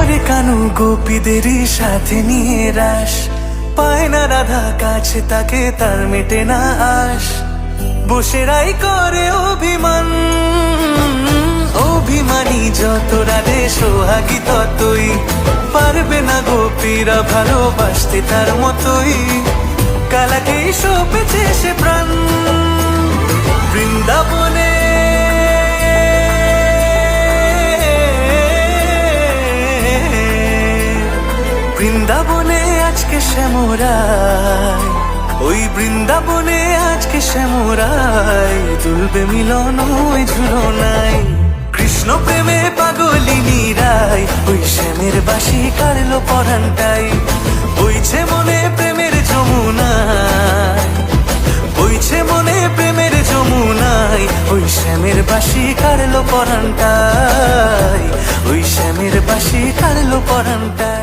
করে কানু গোপীদেরই সাথে নিয়ে রাস, পায় না রাধা কাছে তাকে, তার মেটে না আশ। বসেরাই করে অভিমান, অভিমানী যত রাধে সোহাগী ততই, পারবে না গোপীরা ভালোবাসতে তার মতোই। কালাকেই সপেছে সে প্রাণ বৃন্দাবনে, বৃন্দাবনে আজকে শ্যামরায়, ওই বৃন্দাবনে আজকে শ্যামরায়, দুলবে মিলন ওই ঝুলনায়। কৃষ্ণ প্রেমে পাগলিনী রায়, ওই শ্যামের বাঁশি কাড়লো পরানটাই। বইছে মনে প্রেমের যমুনায়, বইছে মনে প্রেমের যমুনায়, ওই শ্যামের বাঁশি কাড়লো পরানটাই, ওই শ্যামের বাঁশি কাড়লো পরানটাই।